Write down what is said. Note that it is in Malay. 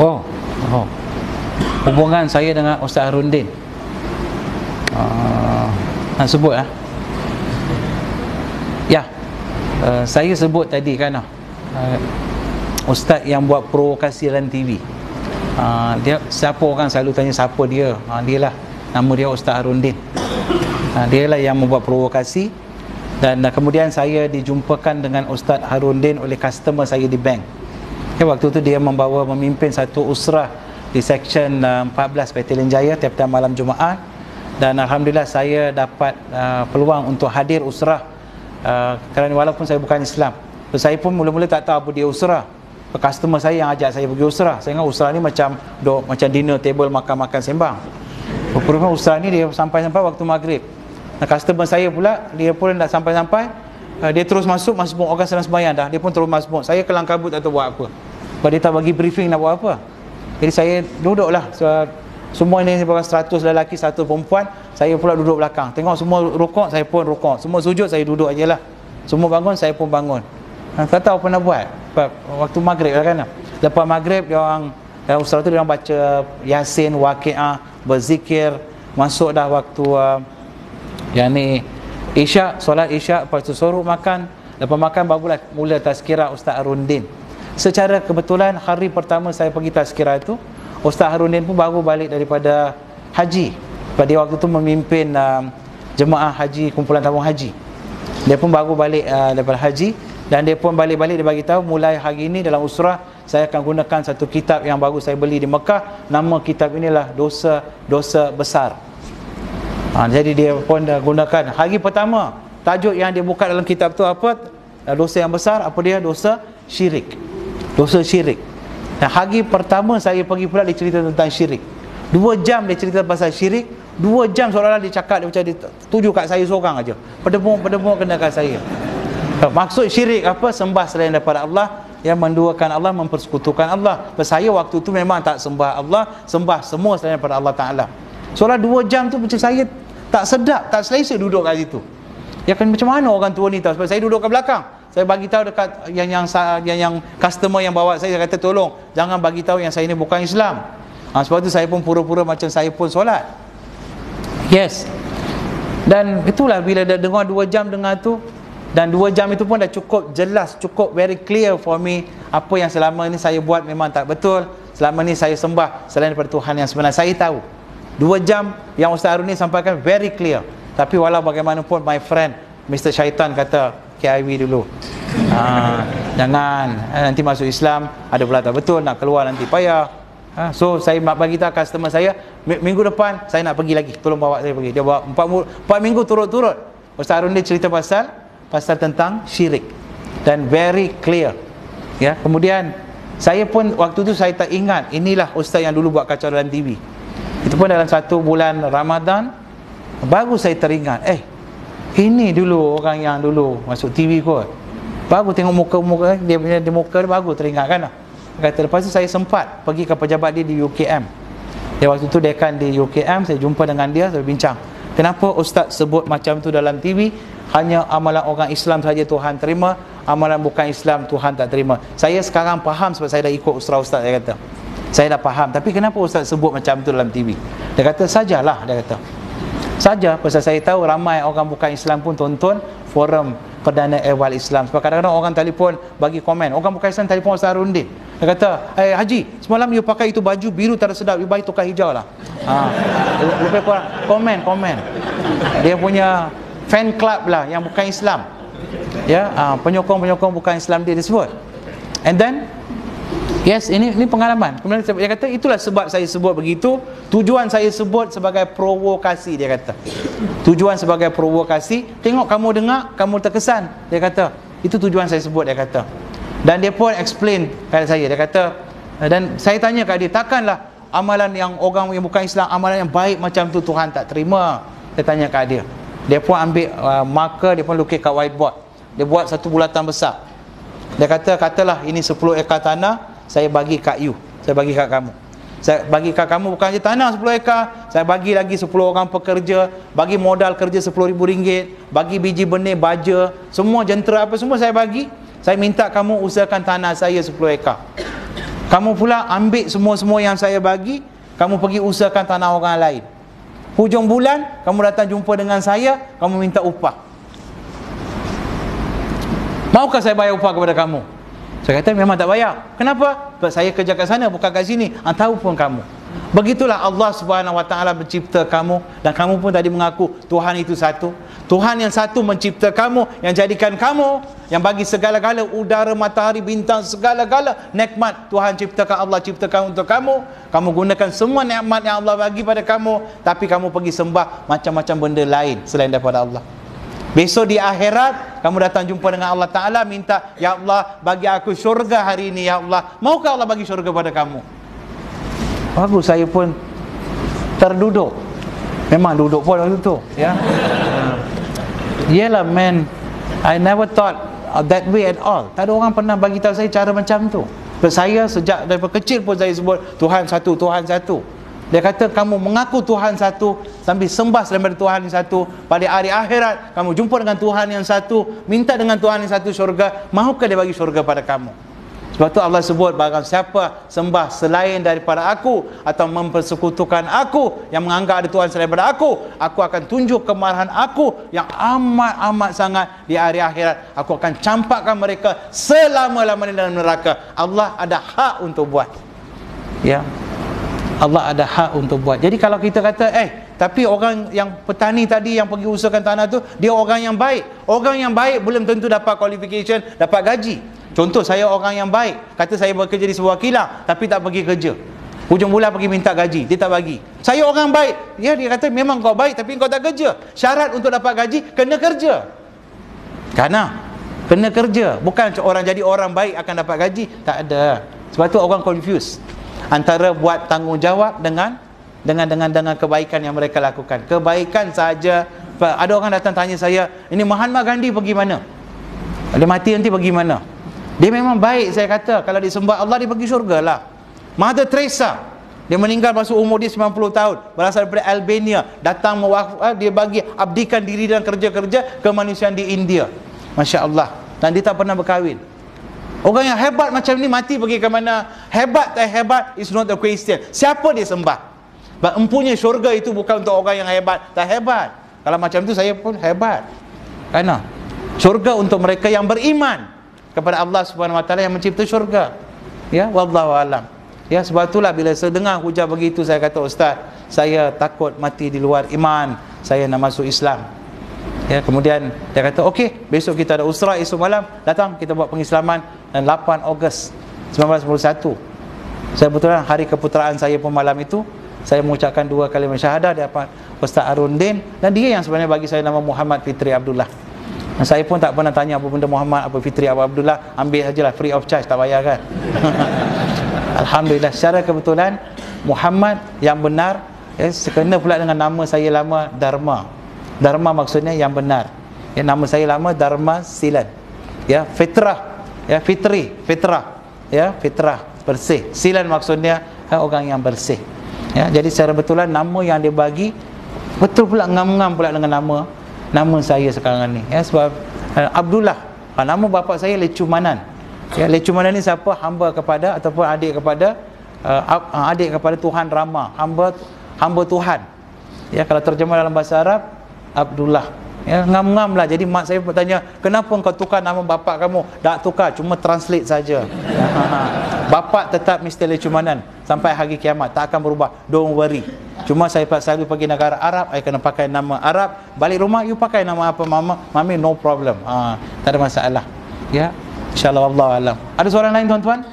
Oh, oh. Hubungan saya dengan Ustaz Harundin. Nak sebut lah. Ya. Saya sebut tadi kan Ustaz yang buat provokasi dalam TV. Dia, siapa orang selalu tanya siapa dia? Dia lah, nama dia Ustaz Harundin. Dia lah yang membuat provokasi. Dan kemudian saya dijumpakan dengan Ustaz Harundin oleh customer saya di bank. Waktu tu dia memimpin satu usrah di section 14 Petaling Jaya tiap-tiap malam Jumaat. Dan Alhamdulillah saya dapat peluang untuk hadir usrah, kerana walaupun saya bukan Islam, saya pun mula-mula tak tahu apa dia usrah. Customer saya yang ajak saya pergi usrah. Saya ingat usrah ni macam dinner table, makan-makan sembang. Rupanya usrah ni dia sampai-sampai waktu maghrib. Customer saya pula, dia pun dah sampai-sampai, dia terus masuk orang sedang sembahyang dah, dia pun terus masuk. Saya kelang kabut tak tahu buat apa. Sebab dia tak bagi briefing nak buat apa. Jadi saya duduklah. Semua ini sebagai 100 lelaki, 100 perempuan. Saya pula duduk belakang. Tengok semua rukuk, saya pun rukuk. Semua sujud, saya duduk ajalah. Semua bangun, saya pun bangun. Tak tahu apa nak buat. Waktu maghrib lah kan. Lepas maghrib, dia orang dalam usrah tu dia orang baca Yasin, Waqiah, berzikir. Masuk dah waktu yang ni Isyak, solat Isyak, lepas tu suruh makan. Lepas makan barulah mula tazkirah Ustaz Harundin. Secara kebetulan hari pertama saya pergi tazkirah itu, Ustaz Harundin pun baru balik daripada haji. Pada waktu tu memimpin jemaah haji, kumpulan tabung haji. Dia pun baru balik daripada haji. Dan dia pun balik-balik dia bagi tahu, mulai hari ini dalam usrah saya akan gunakan satu kitab yang baru saya beli di Mekah. Nama kitab inilah Dosa Besar. Jadi dia pun dah gunakan. Hari pertama, tajuk yang dia buka dalam kitab tu apa? Dosa yang besar. Apa dia? Dosa syirik. Dosa syirik. Dan hari pertama saya pergi pula, dia cerita tentang syirik. 2 jam dia cerita pasal syirik. 2 jam seolah-olah dia cakap, dia macam dia tuju kat saya seorang aja. Pedemuk kena kat saya. Maksud syirik apa? Sembah selain daripada Allah, yang menduakan Allah, mempersekutukan Allah. Saya waktu tu memang tak sembah Allah, sembah semua selain daripada Allah Ta'ala. Seolah 2 jam tu macam saya tak sedap, tak selesa duduk kat situ. Ya kan, macam mana orang tua ni tahu? Sebab saya duduk kat belakang. Saya bagi tahu dekat yang customer yang bawa saya kata tolong jangan bagi tahu yang saya ni bukan Islam. Sebab tu saya pun pura-pura macam saya pun solat. Yes. Dan itulah bila dah dengar 2 jam dengar tu, dan 2 jam itu pun dah cukup jelas, cukup very clear for me apa yang selama ni saya buat memang tak betul. Selama ni saya sembah selain daripada Tuhan yang sebenar. Saya tahu 2 jam yang Ustaz Harundin sampaikan very clear. Tapi walau bagaimanapun my friend Mr. Syaitan kata KIV dulu, jangan nanti masuk Islam ada pula tak betul, nak keluar nanti payah. So saya nak bagi tahu customer saya, minggu depan saya nak pergi lagi, tolong bawa saya pergi. Dia bawa 4 minggu turut-turut Ustaz Harundin cerita pasal tentang syirik, dan very clear. Ya, kemudian saya pun waktu tu saya tak ingat inilah ustaz yang dulu buat kacau dalam TV. Itu pun dalam 1 bulan Ramadan baru saya teringat, ini dulu orang yang dulu masuk TV kot. Baru tengok muka dia punya muka dia, baru teringat kan. Kata lepas tu saya sempat pergi ke pejabat dia di UKM. Dia waktu tu dekan di UKM, saya jumpa dengan dia, saya bincang. Kenapa ustaz sebut macam tu dalam TV? Hanya amalan orang Islam saja Tuhan terima, amalan bukan Islam Tuhan tak terima. Saya sekarang faham sebab saya dah ikut usrah ustaz, dia kata. Saya dah faham, tapi kenapa ustaz sebut macam tu dalam TV? Dia kata sajalah, dia kata. Saja, pasal saya tahu ramai orang bukan Islam pun tonton forum Perdana Ehwal Islam. Sebab kadang-kadang orang telefon bagi komen, orang bukan Islam telefon Ustaz Harundin. Dia kata, Haji, semalam you pakai itu baju biru tak ada sedap, you baik tukar hijau lah. Lepas korang komen. Dia punya fan club lah yang bukan Islam. Ya, penyokong-penyokong bukan Islam dia sebut. And then yes, ini pengalaman. Kemudian dia kata itulah sebab saya sebut begitu. Tujuan saya sebut sebagai provokasi, dia kata. Tujuan sebagai provokasi. Tengok kamu dengar, kamu terkesan, dia kata. Itu tujuan saya sebut, dia kata. Dan dia pun explain pada saya, dia kata, dan saya tanya kat dia, takkanlah amalan yang orang yang bukan Islam, amalan yang baik macam tu Tuhan tak terima? Saya tanya kat dia. Dia pun ambil marker, dia pun lukis kat whiteboard. Dia buat satu bulatan besar. Dia kata, katalah ini 10 ekar tanah, saya bagi kat you, saya bagi kat kamu. Saya bagi kat kamu bukan saja tanah 10 ekar, saya bagi lagi 10 orang pekerja, bagi modal kerja RM10,000, bagi biji benih, baja, semua jentera apa semua saya bagi. Saya minta kamu usahakan tanah saya 10 ekar. Kamu pula ambil semua-semua yang saya bagi, kamu pergi usahakan tanah orang lain. Hujung bulan, kamu datang jumpa dengan saya, kamu minta upah. Maukah saya bayar upah kepada kamu? Saya kata memang tak bayar. Kenapa? Sebab saya kerja kat sana, bukan kat sini. Tahu pun kamu. Begitulah Allah Subhanahu Wa Taala mencipta kamu, dan kamu pun tadi mengaku Tuhan itu satu. Tuhan yang satu mencipta kamu, yang jadikan kamu, yang bagi segala-gala udara, matahari, bintang, segala-gala nikmat Tuhan ciptakan. Allah ciptakan untuk kamu. Kamu gunakan semua nikmat yang Allah bagi pada kamu, tapi kamu pergi sembah macam-macam benda lain selain daripada Allah. Besok di akhirat kamu datang jumpa dengan Allah Ta'ala, minta, ya Allah bagi aku syurga hari ini, ya Allah. Maukah Allah bagi syurga pada kamu? Bagus, saya pun terduduk. Memang duduk pun waktu tu, ya. Yelah man, I never thought that way at all. Tak ada orang pernah bagi tahu saya cara macam tu. Saya sejak daripada kecil pun saya sebut Tuhan satu, Tuhan satu. Dia kata kamu mengaku Tuhan satu sambil sembah selain Tuhan yang satu, pada hari akhirat kamu jumpa dengan Tuhan yang satu, minta dengan Tuhan yang satu syurga, mahukah dia bagi syurga pada kamu? Sebab tu Allah sebut, barang siapa sembah selain daripada aku atau mempersekutukan aku, yang menganggap ada Tuhan selain daripada aku akan tunjuk kemarahan aku yang amat-amat sangat di hari akhirat. Aku akan campakkan mereka selama-lamanya dalam neraka. Allah ada hak untuk buat, ya. Allah ada hak untuk buat. Jadi kalau kita kata tapi orang yang petani tadi yang pergi usahakan tanah tu, dia orang yang baik. Orang yang baik belum tentu dapat qualification, dapat gaji. Contoh, saya orang yang baik, kata saya bekerja di sebuah kilang tapi tak pergi kerja, hujung bulan pergi minta gaji, dia tak bagi. Saya orang baik, ya, dia kata memang kau baik tapi kau tak kerja. Syarat untuk dapat gaji, kena kerja. Kena kerja. Bukan orang jadi orang baik akan dapat gaji. Tak ada. Sebab tu orang confuse antara buat tanggungjawab dengan kebaikan yang mereka lakukan. Kebaikan saja. Ada orang datang tanya saya, ini Mahatma Gandhi pergi mana? Dia mati nanti pergi mana? Dia memang baik, saya kata. Kalau disembah Allah, dia pergi syurga lah. Mother Teresa, dia meninggal masuk umur dia 90 tahun, berasal daripada Albania, datang dia bagi abdikan diri dan kerja-kerja kemanusiaan di India. Masya Allah. Dan dia tak pernah berkahwin. Orang yang hebat macam ni mati pergi ke mana? Hebat tak hebat is not the question. Siapa dia sembah? Empunya syurga itu bukan untuk orang yang hebat tak hebat. Kalau macam tu saya pun hebat. Kerana syurga untuk mereka yang beriman kepada Allah Subhanahu Wa Taala yang mencipta syurga. Ya, wallahu alam. Ya, sebab itulah bila saya dengar hujah begitu, saya kata, Ustaz, saya takut mati di luar iman, saya nak masuk Islam. Ya, kemudian dia kata, okey, besok kita ada usrah, esok malam datang kita buat pengislaman. Dan 8 Ogos 1991, saya betulan hari keputeraan saya pun malam itu, saya mengucapkan 2 kalimah syahadah di hadapan Ustaz Arundin, dan dia yang sebenarnya bagi saya nama Muhammad Fitri Abdullah. Dan saya pun tak pernah tanya apa benda Muhammad, apa Fitri, apa Abdullah, ambil sajalah free of charge, tak bayar kan. Alhamdulillah, secara kebetulan Muhammad yang benar, sekena pula dengan nama saya lama Dharma. Dharma maksudnya yang benar. Ya, nama saya lama Dharma Silan. Ya, fitrah. Ya, fitrah. Ya, fitrah, bersih. Silan maksudnya orang yang bersih. Ya, jadi secara betulan nama yang dia bagi betul pula, ngam-ngam pula dengan nama saya sekarang ni. Ya, sebab Abdullah, nama bapa saya Lecumanan. Ya, Lecumanan ni siapa? Hamba kepada ataupun adik kepada Tuhan Rama, hamba Tuhan. Ya, kalau terjemah dalam bahasa Arab, Abdullah. Ya, ngam-ngam lah. Jadi mak saya bertanya, kenapa kau tukar nama bapa kamu? Tak tukar, cuma translate saja. Bapa tetap Mr. Lecumanan sampai hari kiamat, tak akan berubah. Don't worry. Cuma saya selalu pergi negara Arab, saya kena pakai nama Arab. Balik rumah, you pakai nama apa mami, no problem. Tak ada masalah. Ya, insyaAllah, Allah alam. Ada soalan lain tuan-tuan?